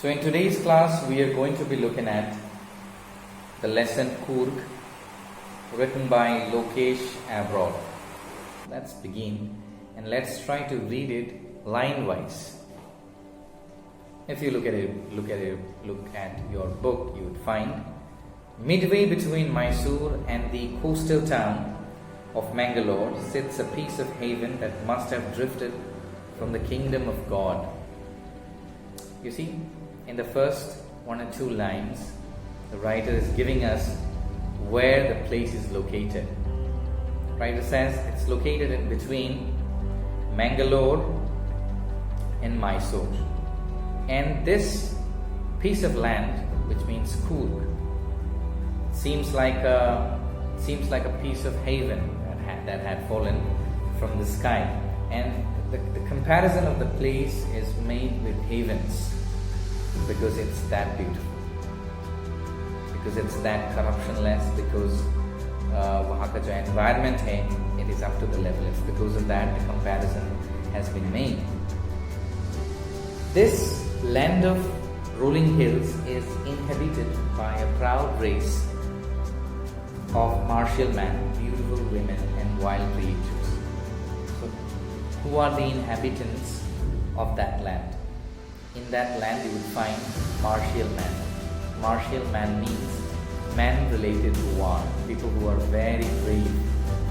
So in today's class we are going to be looking at the lesson Coorg, written by Lokesh Abroad. Let's begin and let's try to read it line wise. If you look at your book, you would find midway between Mysore and the coastal town of Mangalore sits a piece of haven that must have drifted from the kingdom of God. You see, in the first one or two lines, the writer is giving us where the place is located. The writer says it's located in between Mangalore and Mysore. And this piece of land, which means Coorg, seems like a piece of haven that had fallen from the sky. And the comparison of the place is made with havens because it's that beautiful, because it's that corruptionless, because वहाँ का जो environment है, it is up to the level. It's because of that the comparison has been made. This land of rolling hills is inhabited by a proud race of martial men, beautiful women and wild creatures. So, who are the inhabitants of that land? In that land you would find martial men. Martial man means men related to war, people who are very brave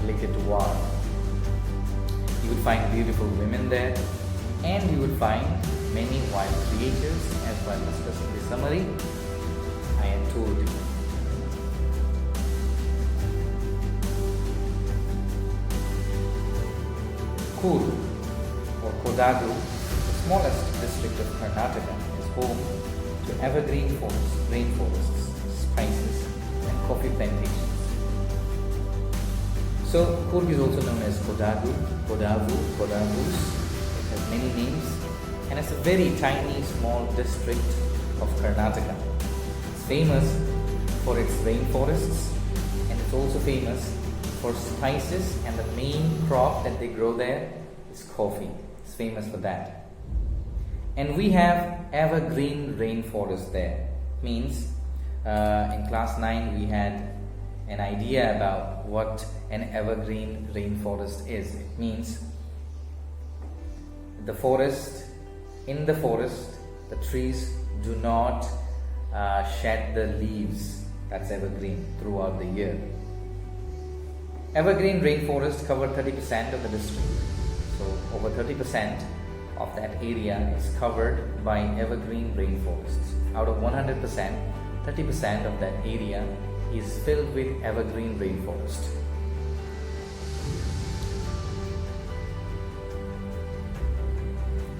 related to war. You would find beautiful women there, and you would find many wild creatures, as well discussed in the summary I had told you. Coorg or Kodagu, the smallest district of Karnataka, is home to evergreen rainforests, spices and coffee plantations. So Coorg is also known as Kodagu, Kodavu, Kodavus. It has many names and it's a very tiny small district of Karnataka. It's famous for its rainforests and it's also famous for spices, and the main crop that they grow there is coffee. It's famous for that. And we have evergreen rainforest there. Means in class 9 we had an idea about what an evergreen rainforest is. It means in the forest the trees do not shed the leaves. That's evergreen throughout the year. Evergreen rainforests cover 30% of the district. So over 30% of that area is covered by evergreen rainforests. Out of 100%, 30% of that area is filled with evergreen rainforest.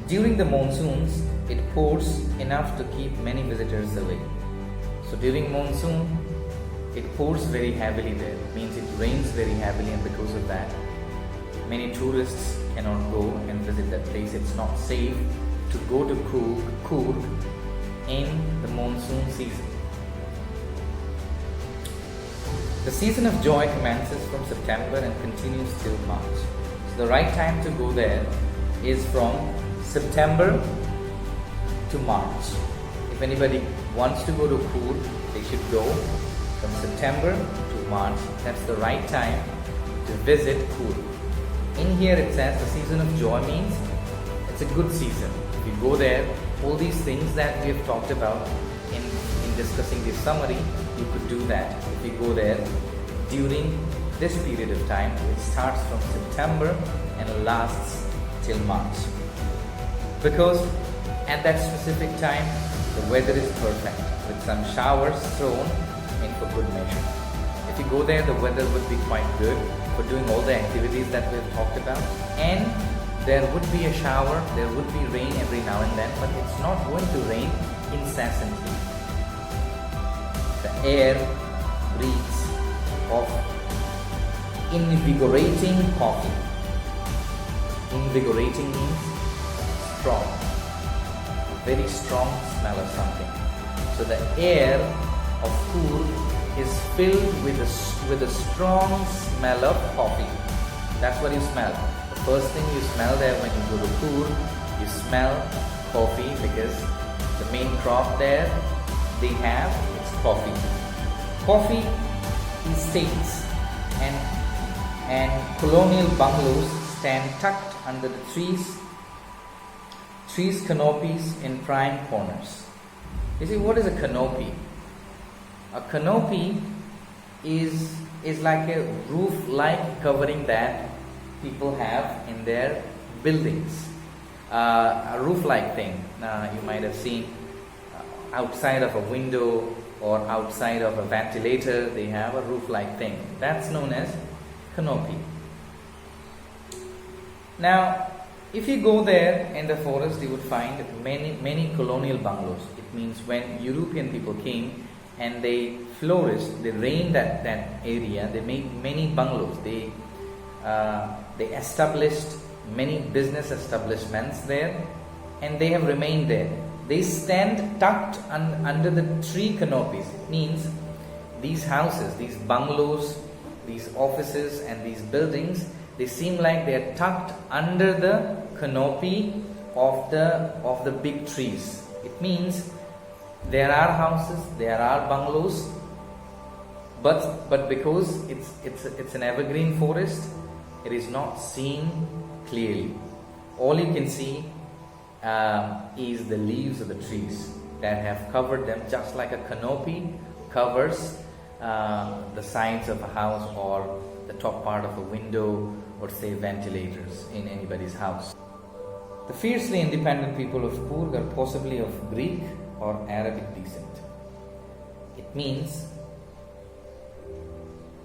During the monsoons, it pours enough to keep many visitors away. So during monsoon, it pours very heavily there. It means it rains very heavily, and because of that, many tourists cannot go and visit that place. It's not safe to go to Coorg in the monsoon season. The season of joy commences from September and continues till March. So the right time to go there is from September to March. If anybody wants to go to Coorg, they should go from September to March. That's the right time to visit Coorg. In here it says the season of joy means it's a good season. If you go there, all these things that we have talked about in discussing this summary, you could do that if you go there during this period of time, which starts from September and lasts till March. Because at that specific time, the weather is perfect with some showers thrown in for good measure. If you go there, the weather would be quite good for doing all the activities that we have talked about, and there would be a shower, there would be rain every now and then, but it's not going to rain incessantly. The air breathes of invigorating coffee. Invigorating means strong, very strong smell of something. So the air of Coorg is filled with a strong smell of coffee. That's what you smell. The first thing you smell there when you go to Coorg, you smell coffee, because the main crop there they have is coffee. Coffee estates and colonial bungalows stand tucked under the trees canopies in prime corners. You see, what is a canopy? A canopy is like a roof-like covering that people have in their buildings. A roof-like thing. You might have seen outside of a window or outside of a ventilator, they have a roof-like thing. That's known as canopy. Now, if you go there in the forest, you would find many colonial bungalows. It means when European people came and they flourished, they reigned that area, they made many bungalows. They established many business establishments there, and they have remained there. They stand tucked under the tree canopies. It means these houses, these bungalows, these offices and these buildings, they seem like they are tucked under the canopy of the big trees. It means there are houses, there are bungalows, but because it's an evergreen forest, it is not seen clearly. All you can see is the leaves of the trees that have covered them, just like a canopy covers the sides of a house or the top part of a window, or say ventilators in anybody's house. The fiercely independent people of Coorg are possibly of Greek or Arabic descent. It means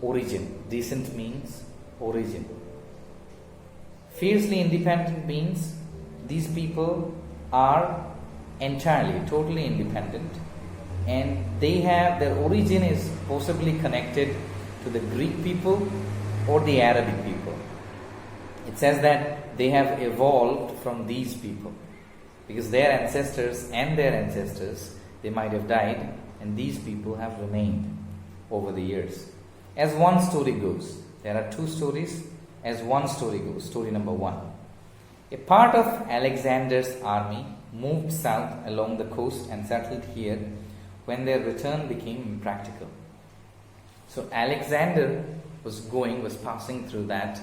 origin. Descent means origin. Fiercely independent means these people are entirely, totally independent, and they have, their origin is possibly connected to the Greek people or the Arabic people. It says that they have evolved from these people because their ancestors, they might have died, and these people have remained over the years. As one story goes, there are two stories. As one story goes, story number 1. A part of Alexander's army moved south along the coast and settled here when their return became impractical. So Alexander was passing through that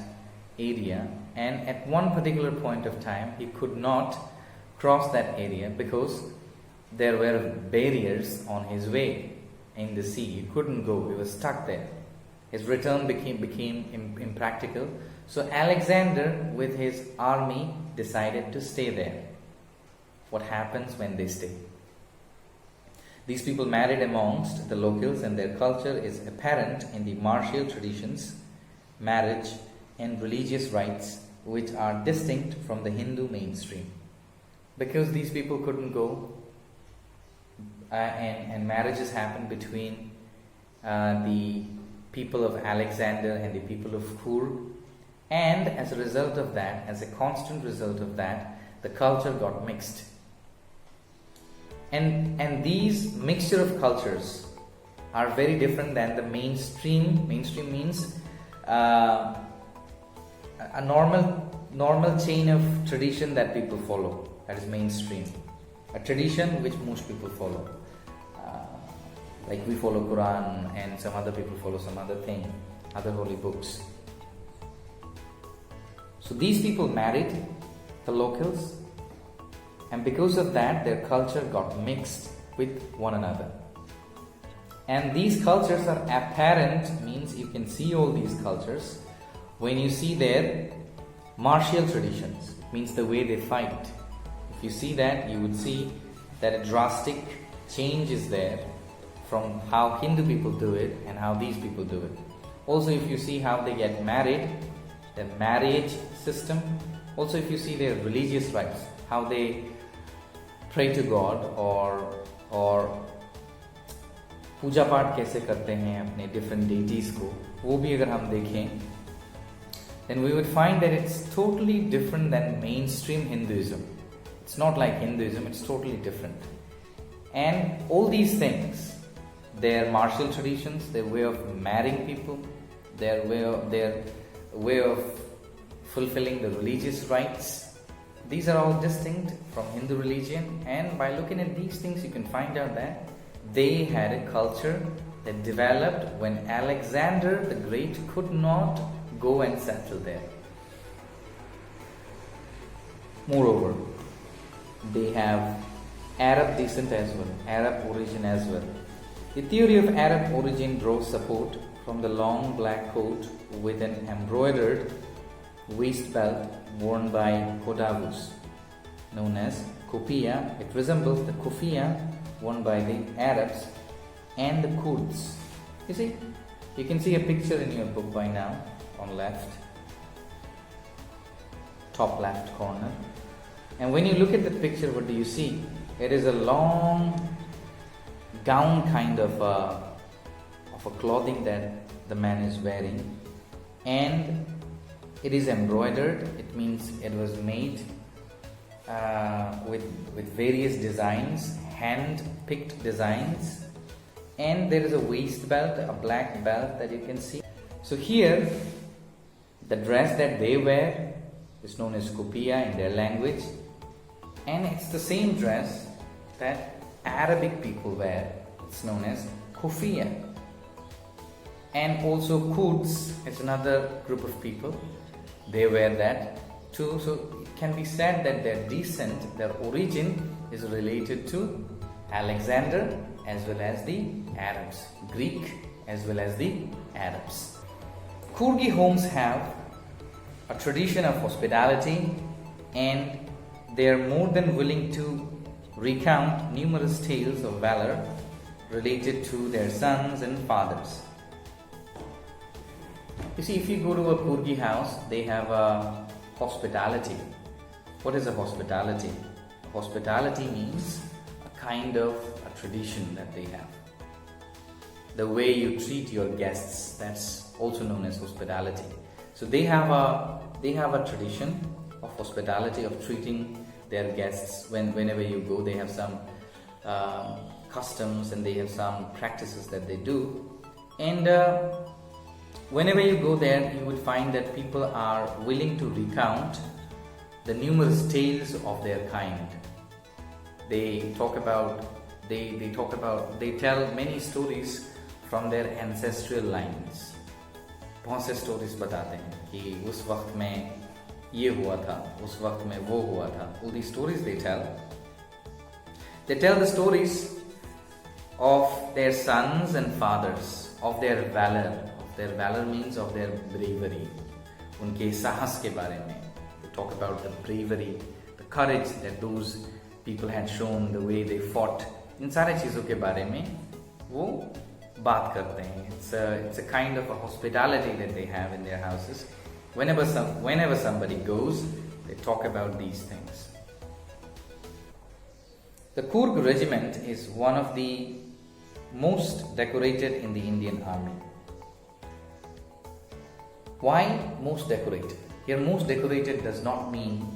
area, and at one particular point of time he could not cross that area because there were barriers on his way in the sea. He couldn't go, he was stuck there. His return became impractical. So Alexander with his army decided to stay there. What happens when they stay? These people married amongst the locals, and their culture is apparent in the martial traditions, marriage and religious rites, which are distinct from the Hindu mainstream. Because these people couldn't go, and marriages happened between the people of Alexander and the people of Coorg, and as a result of that, as a constant result of that, the culture got mixed. And these mixture of cultures are very different than the mainstream. Mainstream means a normal chain of tradition that people follow. That is mainstream. A tradition which most people follow. Like we follow Quran, and some other people follow some other thing, other holy books. So these people married the locals, and because of that their culture got mixed with one another. And these cultures are apparent, means you can see all these cultures when you see their martial traditions, means the way they fight. If you see that, you would see that a drastic change is there from how Hindu people do it and how these people do it. Also, if you see how they get married, their marriage system. Also, if you see their religious rites, how they pray to God or पूजा पाठ कैसे करते हैं अपने different deities को, वो भी अगर हम देखें, then we would find that it's totally different than mainstream Hinduism. It's not like Hinduism, it's totally different. And all these things, their martial traditions, their way of marrying people, their way of fulfilling the religious rites, these are all distinct from Hindu religion, and by looking at these things you can find out that they had a culture that developed when Alexander the Great could not go and settle there. Moreover, they have Arab descent as well, Arab origin as well. The theory of Arab origin draws support from the long black coat with an embroidered waist belt worn by Kodavus, known as kufiya. It resembles the kufiya worn by the Arabs and the Kurds. You see, you can see a picture in your book by now on left, top left corner. And when you look at the picture, what do you see? It is a long gown kind of a clothing that the man is wearing, and it is embroidered. It means it was made with various designs, hand-picked designs, and there is a waist belt, a black belt that you can see. So here, the dress that they wear is known as kufiya in their language, and it's the same dress that Arabic people wear. It's known as kufiya. And also Kurds is another group of people. They wear that too. So it can be said that their descent, their origin is related to Alexander as well as the Arabs, Greek as well as the Arabs. Coorgi homes have a tradition of hospitality, and they are more than willing to recount numerous tales of valor related to their sons and fathers. You see, if you go to a Coorgi house, they have a hospitality. What is a hospitality? Hospitality means a kind of a tradition that they have. The way you treat your guests, that's also known as hospitality. So they have a tradition of hospitality, of treating their guests. Whenever you go, they have some customs and they have some practices that they do. And whenever you go there, you would find that people are willing to recount the numerous tales of their kind. They tell many stories from their ancestral lines. बहुत से stories बताते हैं कि उस वक्त में ये हुआ था, उस वक्त में वो हुआ था. All these stories they tell. They tell the stories of their sons and fathers, of their valor. Of their valor means of their bravery. उनके साहस के बारे में. They talk about the bravery, the courage that those people had shown, the way they fought. इन सारे चीज़ों के बारे में वो बात करते हैं. It's a kind of a hospitality that they have in their houses. Whenever somebody goes, they talk about these things. The Coorg regiment is one of the most decorated in the Indian Army. Why most decorated? Here, most decorated does not mean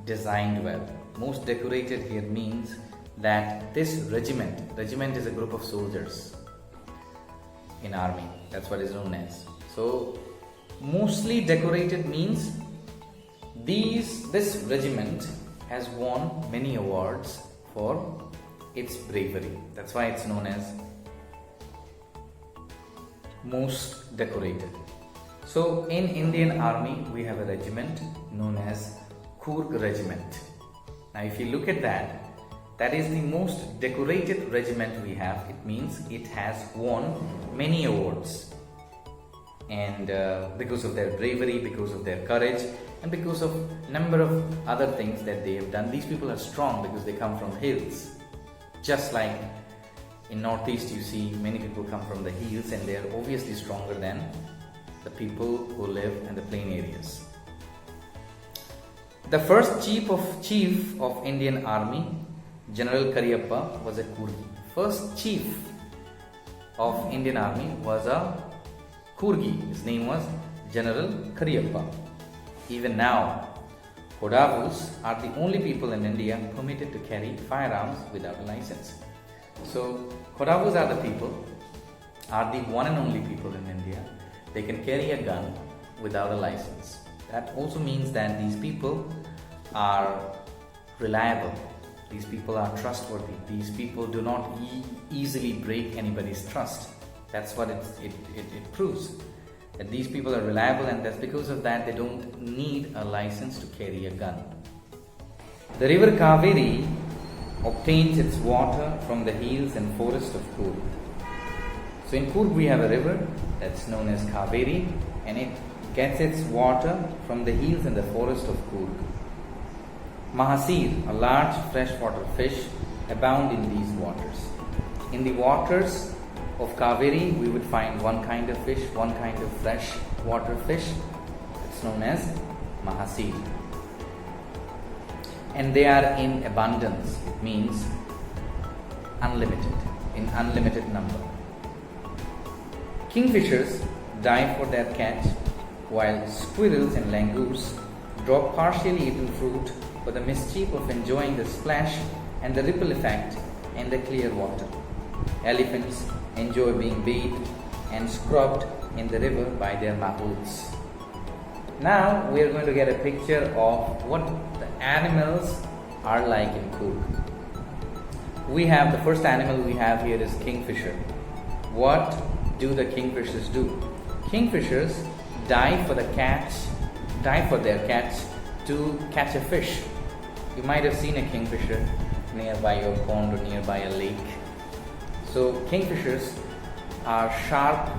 designed well. Most decorated here means that this regiment is a group of soldiers in army. That's what is known as. So mostly decorated means this regiment has won many awards for its bravery. That's why it's known as most decorated. So in Indian Army we have a regiment known as Coorg regiment. Now if you look at that is the most decorated regiment we have. It means it has won many awards, and because of their bravery, because of their courage, and because of number of other things that they have done. These people are strong because they come from hills. Just like in Northeast you see many people come from the hills, and they are obviously stronger than the people who live in the plain areas. The first chief of Indian Army, General Cariappa, was a Coorgi. First chief of Indian Army was a Coorgi. His name was General Cariappa. Even now, Kodavus are the only people in India permitted to carry firearms without a license. So Kodavus are the one and only people in India. They can carry a gun without a license. That also means that these people are reliable. These people are trustworthy. These people do not easily break anybody's trust. That's what it proves. That these people are reliable, and that's because of that they don't need a license to carry a gun. The river Kaveri obtains its water from the hills and forest of Coorg. So in Coorg we have a river that's known as Kaveri, and it gets its water from the hills and the forest of Coorg. Mahasir, a large freshwater fish, abound in these waters. In the waters of Kaveri, we would find one kind of fish, one kind of freshwater fish. It's known as Mahasir. And they are in abundance. It means unlimited, in unlimited number. Kingfishers dive for their catch, while squirrels and langurs drop partially eaten fruit for the mischief of enjoying the splash and the ripple effect in the clear water. Elephants enjoy being bathed and scrubbed in the river by their mahouts. Now we are going to get a picture of what the animals are like in Coorg. We have the first animal we have here is kingfisher. What do the kingfishers do? Kingfishers dive for their catch to catch a fish. You might have seen a kingfisher nearby your pond or nearby a lake. So kingfishers are sharp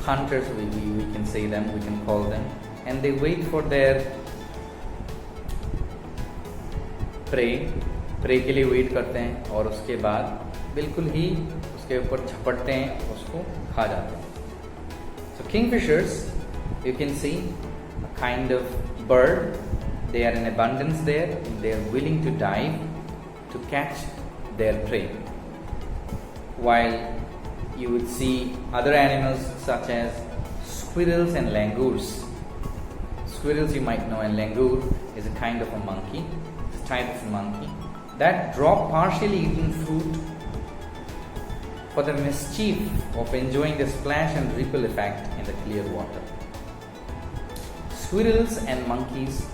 hunters, we can say them, we can call them, and they wait for their prey के लिए wait करते हैं और उसके बाद बिल्कुल ही उसके ऊपर झपटते हैं, उसको खा जाते हैं. So kingfishers, you can see a kind of bird. They are in abundance there, and they are willing to dive to catch their prey. While you would see other animals such as squirrels and langurs. Squirrels you might know, and langur is a kind of a monkey, it's a type of a monkey that drop partially eaten fruit for the mischief of enjoying the splash and ripple effect in the clear water. Squirrels and monkeys,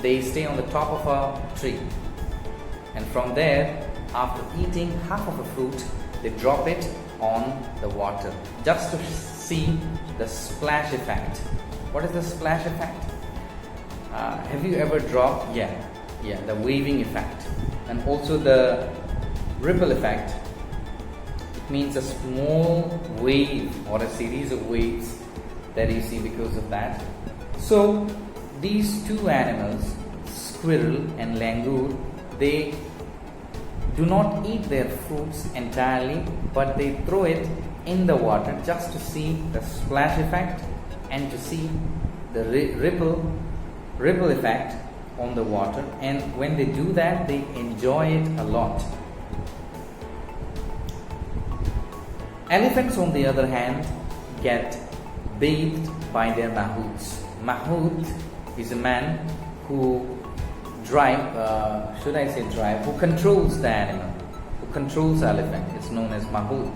they stay on the top of a tree, and from there, after eating half of a fruit, they drop it on the water just to see the splash effect. What is the splash effect? Have you ever dropped? Yeah, the waving effect, and also the ripple effect. It means a small wave or a series of waves that you see because of that. So these two animals, squirrel and langur, they do not eat their fruits entirely, but they throw it in the water just to see the splash effect and to see the ripple effect on the water. And when they do that, they enjoy it a lot. Elephants, on the other hand, get bathed by their mahouts. Mahout is a man who who controls the animal, who controls elephant. It's known as mahout.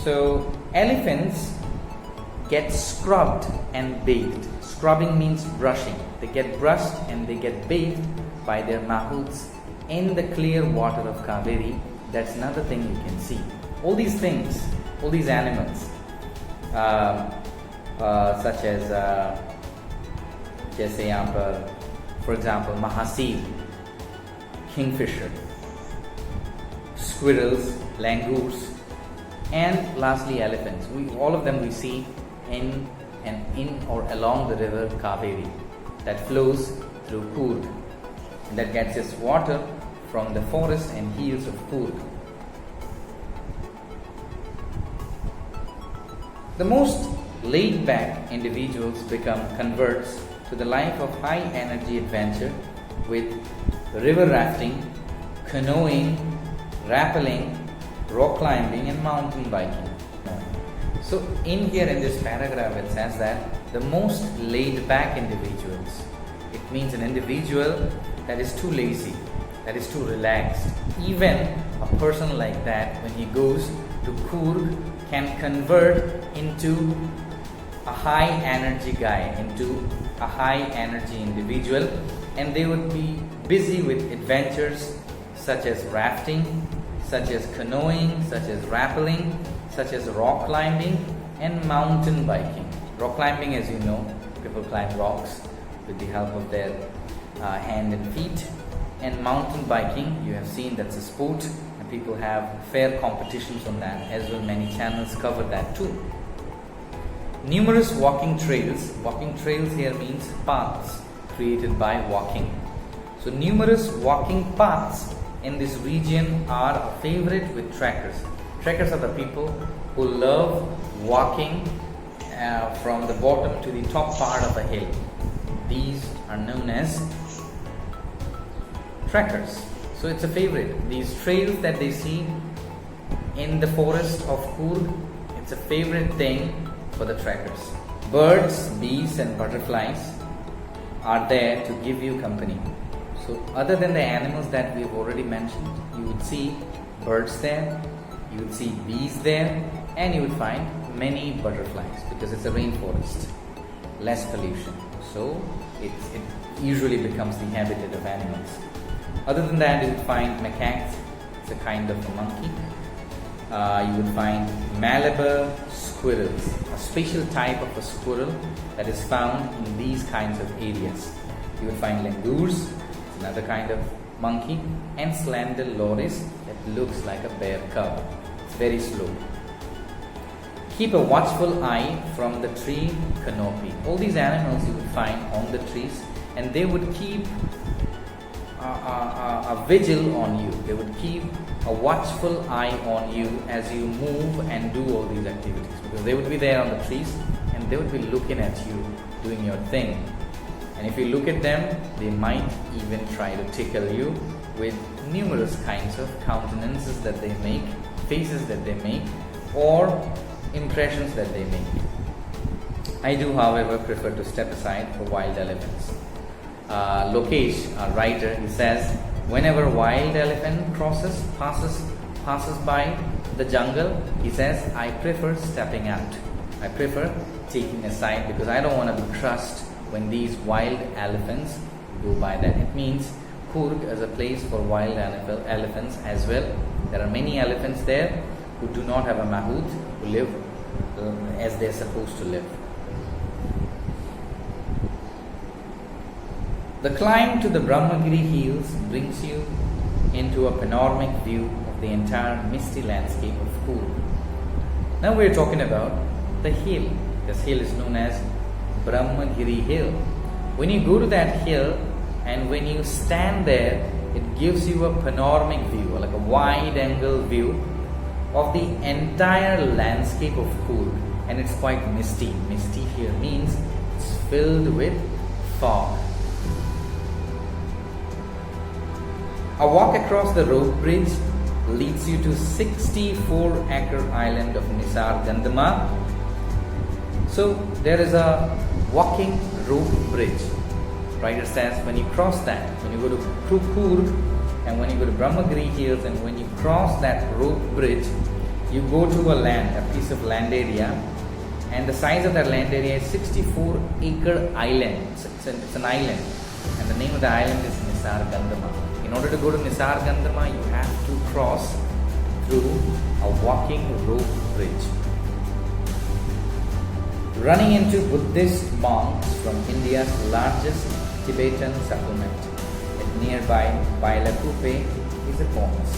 So elephants get scrubbed and bathed. Scrubbing means brushing. They get brushed and they get bathed by their mahouts in the clear water of Kaveri. That's another thing you can see. All these things, all these animals, such as जैसे यहाँ पर for example mahasir, kingfisher, squirrels, langurs, and lastly elephants. All of them we see in or along the river Kaveri that flows through Coorg, and that gets its water from the forest and hills of Coorg. The most laid-back individuals become converts to the life of high-energy adventure with river rafting, canoeing, rappelling, rock climbing, and mountain biking. So in here in this paragraph it says that the most laid-back individuals, it means an individual that is too lazy, that is too relaxed. Even a person like that, when he goes to Coorg, can convert into a high energy guy into a high energy individual, and they would be busy with adventures such as rafting, such as canoeing, such as rappelling, such as rock climbing and mountain biking. Rock climbing, as you know, people climb rocks with the help of their hand and feet, and mountain biking, you have seen, that's a sport and people have fair competitions on that as well. Many channels cover that too. Numerous walking trails here means paths created by walking. So numerous walking paths in this region are a favorite with trekkers. Trekkers are the people who love walking from the bottom to the top part of a hill. These are known as trekkers. So it's a favorite. These trails that they see in the forest of Coorg, it's a favorite thing for the trekkers. Birds, bees and butterflies are there to give you company. So other than the animals that we've already mentioned, you would see birds there, you would see bees there, and you would find many butterflies because it's a rainforest, less pollution. So it usually becomes the habitat of animals. Other than that, you would find macaques, it's a kind of a monkey. You would find Malabar squirrels, a special type of a squirrel that is found in these kinds of areas. You would find langurs, another kind of monkey, and slender loris that looks like a bear cub. It's very slow. Keep a watchful eye from the tree canopy. All these animals you would find on the trees, and they would keep a vigil on you. They would keep a watchful eye on you as you move and do all these activities, because they would be there on the trees and they would be looking at you doing your thing. And if you look at them, they might even try to tickle you with numerous kinds of countenances that they make, faces that they make, or impressions that they make. I do, however, prefer to step aside for wild elephants. Lokesh, a writer, he says, whenever wild elephant passes by the jungle, he says, I prefer stepping out. I prefer taking a side because I don't want to be crushed when these wild elephants go by that. It means Coorg is a place for wild elephants as well. There are many elephants there who do not have a mahout, who live as they're supposed to live. The climb to the Brahmagiri hills brings you into a panoramic view of the entire misty landscape of Coorg. Now we're talking about the hill. This hill is known as Brahmagiri Hill. When you go to that hill and when you stand there, it gives you a panoramic view, like a wide angle view of the entire landscape of Coorg, and it's quite misty. Misty here means it's filled with fog. A walk across the rope bridge leads you to 64-acre island of Nisar Gandama. So there is a walking rope bridge. Writer says when you cross that, when you go to Coorg and when you go to Brahmagiri Hills and when you cross that rope bridge, you go to a piece of land area, and the size of that land area is 64-acre island. It's an island, and the name of the island is Nisar Gandama. In order to go to Nisar Gandama, you have to cross through a walking rope bridge. Running into Buddhist monks from India's largest Tibetan settlement at nearby Bailakuppe is a bonus.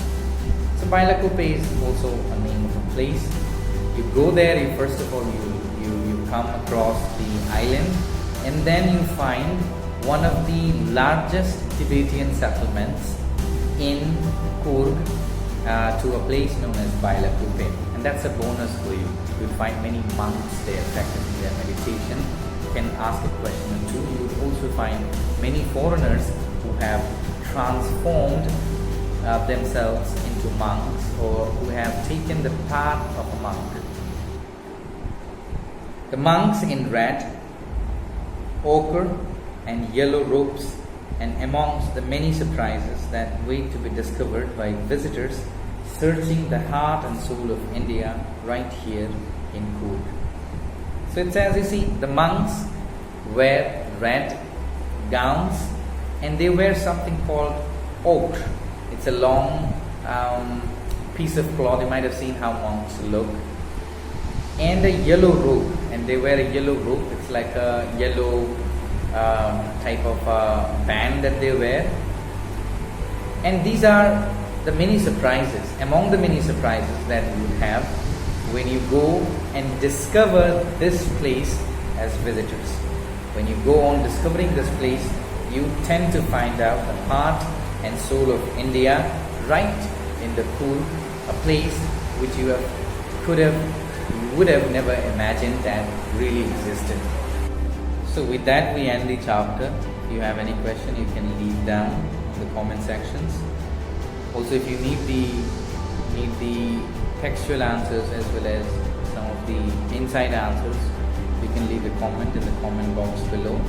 So Bailakuppe is also a name of a place. You go there, first of all you come across the island, and then you find one of the largest Tibetan settlements in Coorg to a place known as Bailakuppe, and that's a bonus for you. You'll find many monks there practicing their meditation. You can ask a question or two. You will also find many foreigners who have transformed themselves into monks, or who have taken the path of a monk. The monks in red, ochre and yellow robes, and amongst the many surprises that wait to be discovered by visitors searching the heart and soul of India right here in Coorg. So it says, you see, the monks wear red gowns and they wear something called oak. It's a long piece of cloth. You might have seen how monks look. And a yellow robe, and they wear a yellow robe. It's like a yellow type of band that they wear. And these are the many surprises, among the many surprises that you have when you go and discover this place as visitors. When you go on discovering this place, you tend to find out the heart and soul of India right in the Coorg, a place which you would have never imagined that really existed. So with that we end the chapter. If you have any question, you can leave down in the comment sections. Also, if you need the textual answers as well as some of the inside answers, you can leave a comment in the comment box below.